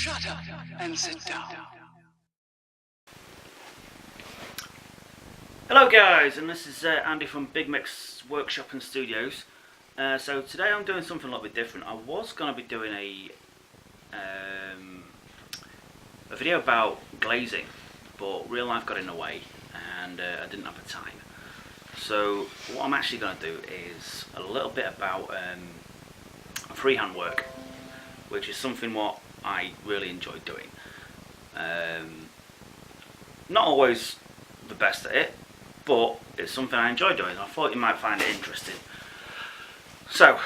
Shut up and sit down. Hello guys, and this is Andy from Big Mix Workshop and Studios. So today I'm doing something a little bit different. I was going to be doing a video about glazing, but real life got in the way and I didn't have the time. So what I'm actually going to do is a little bit about freehand work, which is something what I really enjoy doing. Not always the best at it, but it's something I enjoy doing. I thought you might find it interesting. So,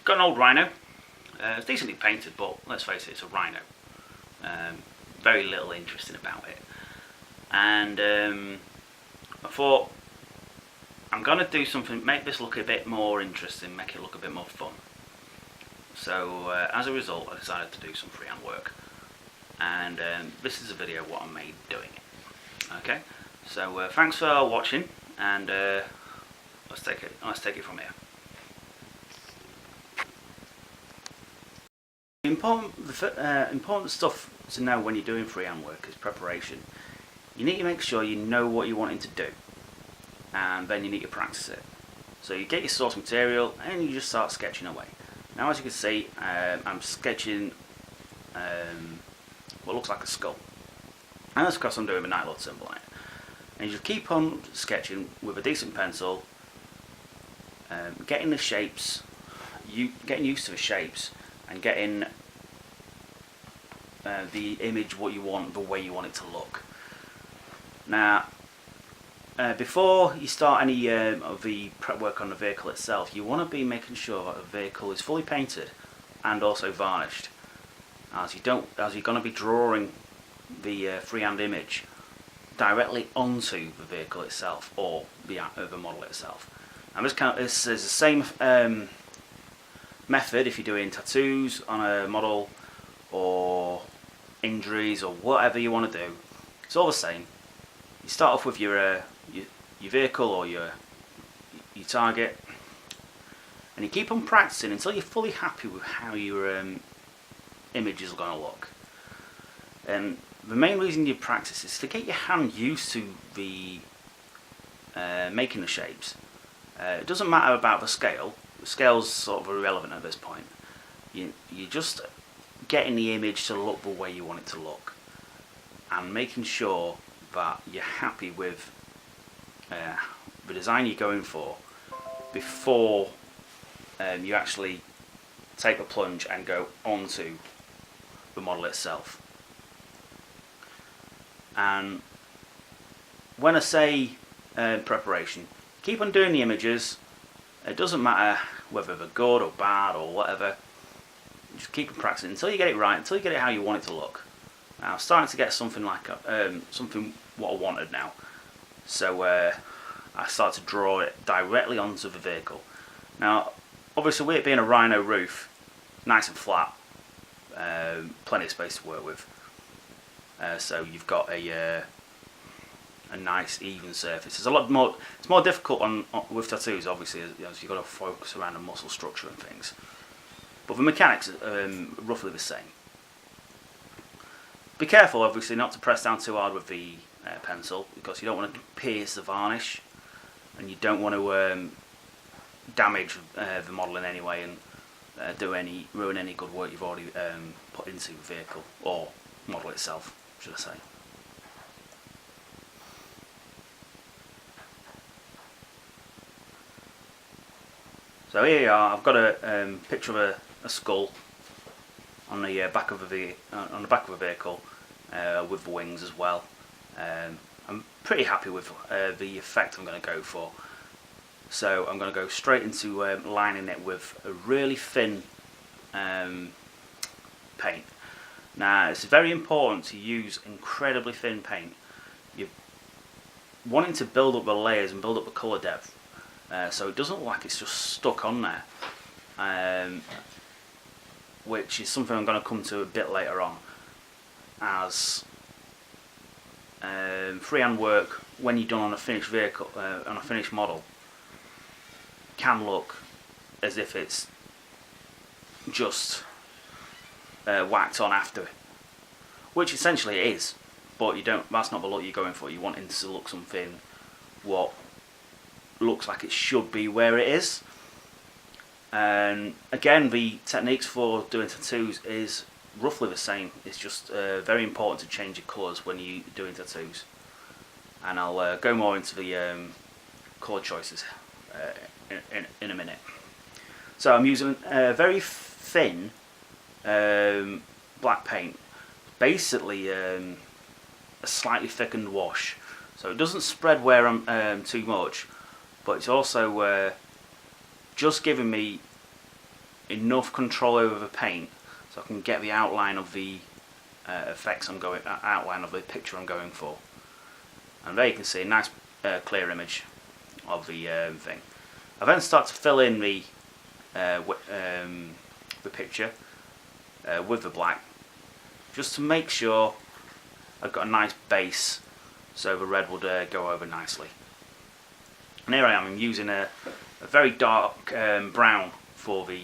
got an old Rhino. It's decently painted, but let's face it, it's a Rhino. Very little interesting about it. And I thought, I'm going to do something, make this look a bit more interesting, make it look a bit more fun. So, as a result, I decided to do some freehand work. And this is a video what I made doing it. Okay? So thanks for watching, and let's take it from here. The important stuff to know when you're doing freehand work is preparation. You need to make sure you know what you're wanting to do, and then you need to practice it. So you get your source material and you just start sketching away. Now, as you can see, I'm sketching what looks like a skull, and that's because I'm doing a Night Lord symbol on it. And you just keep on sketching with a decent pencil, getting the shapes, getting used to the shapes, and getting the image what you want, the way you want it to look. Now, before you start any of the prep work on the vehicle itself, you want to be making sure that the vehicle is fully painted and also varnished, as you're going to be drawing the freehand image directly onto the vehicle itself, or the model itself. And this is the same method if you're doing tattoos on a model, or injuries, or whatever you want to do. It's all the same. You start off with your vehicle or your target, and you keep on practicing until you're fully happy with how your image is going to look. And the main reason you practice is to get your hand used to the making the shapes. It doesn't matter about the scale. The scale's sort of irrelevant at this point. You're just getting the image to look the way you want it to look, and making sure that you're happy with the design you're going for before you actually take a plunge and go onto the model itself. And when I say preparation, keep on doing the images. It doesn't matter whether they're good or bad or whatever. Just keep on practicing until you get it right, until you get it how you want it to look. Now I'm starting to get something like something what I wanted now. So I start to draw it directly onto the vehicle. Now, obviously, with it being a Rhino roof, nice and flat, plenty of space to work with. So you've got a nice even surface. It's a lot more. It's more difficult with tattoos, obviously, as you've got to focus around the muscle structure and things. But the mechanics are roughly the same. Be careful, obviously, not to press down too hard with the pencil, because you don't want to pierce the varnish, and you don't want to damage the model in any way and ruin any good work you've already put into the vehicle or model itself, should I say. So here you are. I've got a picture of a skull on the back of a vehicle with the wings as well. I'm pretty happy with the effect I'm going to go for. So I'm going to go straight into lining it with a really thin paint. Now, it's very important to use incredibly thin paint. You're wanting to build up the layers and build up the colour depth, so it doesn't look like it's just stuck on there, which is something I'm going to come to a bit later on, as freehand work, when you're done on a finished vehicle, on a finished model, can look as if it's just whacked on after which essentially it is, but you don't. That's not the look you're going for. You want it to look something what looks like it should be where it is. And again, the techniques for doing tattoos is roughly the same. It's just very important to change your colours when you're doing tattoos. And I'll go more into the colour choices in a minute. So I'm using a very thin black paint, basically a slightly thickened wash, so it doesn't spread where I'm too much, but it's also just giving me enough control over the paint so I can get the outline of the effects outline of the picture I'm going for. And there you can see a nice clear image of the thing. I then start to fill in the picture with the black, just to make sure I've got a nice base so the red would go over nicely. And here I am, I'm using a very dark brown for the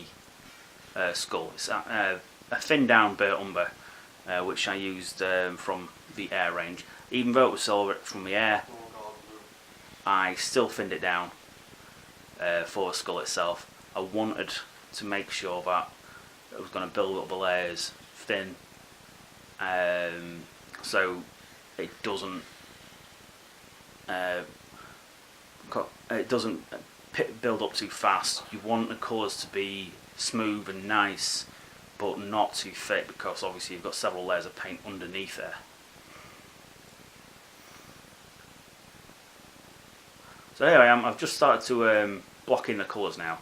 skull. It's a thin down burnt umber, which I used from the Air range. Even though it was silver from the Air, I still thinned it down for the skull itself. I wanted to make sure that I was going to build up the layers thin, so it doesn't build up too fast. You want the colours to be smooth and nice, but not too thick, because obviously you've got several layers of paint underneath there. So here I am. I've just started to block in the colours now.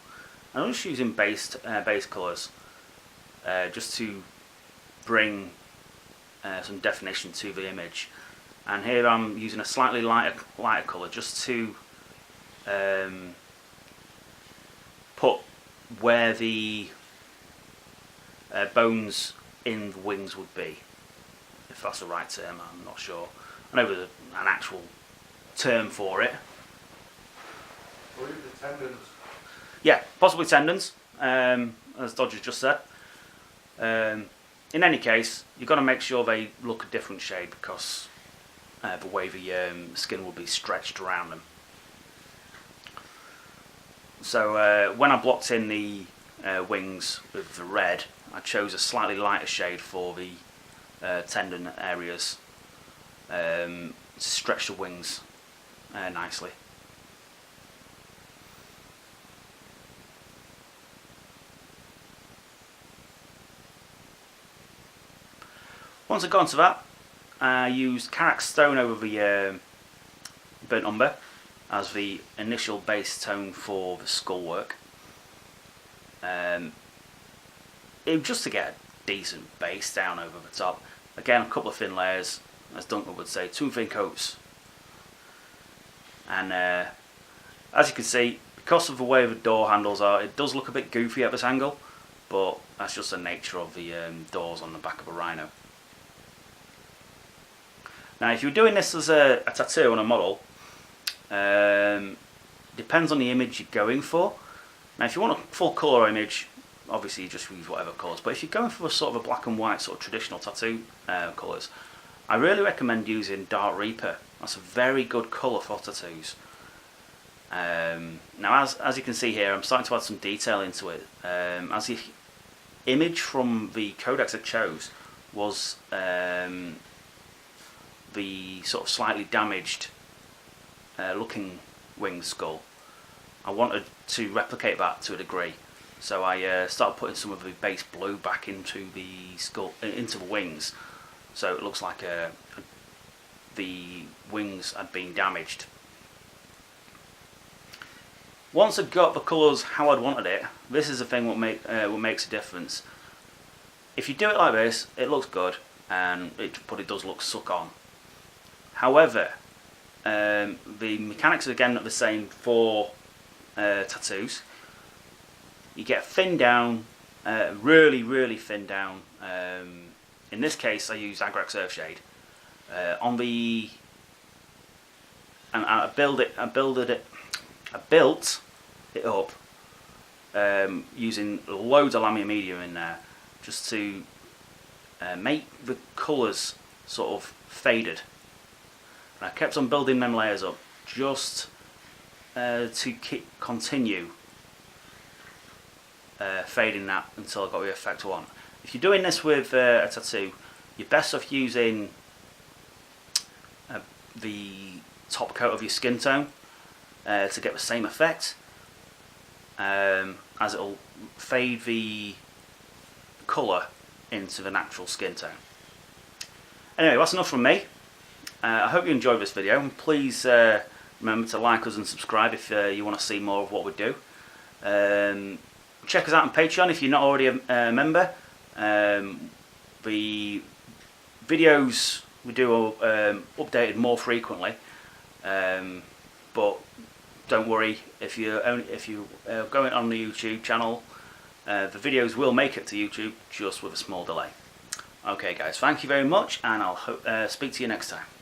I'm just using base colours just to bring some definition to the image. And here I'm using a slightly lighter colour just to put where the bones in the wings would be, if that's the right term. I'm not sure. I know there's an actual term for it. Or even the tendons. Yeah, possibly tendons, as Dodger just said. In any case, you've got to make sure they look a different shade, because the way the skin will be stretched around them. So when I blocked in the wings with the red, I chose a slightly lighter shade for the tendon areas to stretch the wings nicely. Once I've gone to that, I used Karak Stone over the burnt umber as the initial base tone for the skull work. Just to get a decent base down over the top. Again, a couple of thin layers, as Duncan would say, 2 thin coats. And as you can see, because of the way the door handles are, it does look a bit goofy at this angle, but that's just the nature of the doors on the back of a rhino. Now, if you're doing this as a tattoo on a model, depends on the image you're going for. Now, if you want a full colour image, obviously you just use whatever colours, but if you're going for a sort of a black and white sort of traditional tattoo colours, I really recommend using Dark Reaper. That's a very good colour for tattoos. Now, as you can see here, I'm starting to add some detail into it. As the image from the codex I chose was the sort of slightly damaged looking wing skull, I wanted to replicate that to a degree. So I started putting some of the base blue back into the skull, into the wings, so it looks like the wings had been damaged. Once I've got the colours how I'd wanted it, this is the thing what makes a difference. If you do it like this, it looks good, but it does look suck on. However, the mechanics are again not the same for tattoos. You get thin down, really thin down. In this case, I used Agrax Earthshade and I built it up using loads of Lamia medium in there, just to make the colours sort of faded. And I kept on building them layers up just to continue fading that until I got the effect I want. If you're doing this with a tattoo, you're best off using the top coat of your skin tone to get the same effect, as it'll fade the colour into the natural skin tone. Anyway, that's enough from me. I hope you enjoyed this video, and please remember to like us and subscribe if you want to see more of what we do. Check us out on Patreon if you're not already a member. The videos we do are updated more frequently, but don't worry if you're going on the YouTube channel. The videos will make it to YouTube, just with a small delay. Okay guys, thank you very much, and I'll speak to you next time.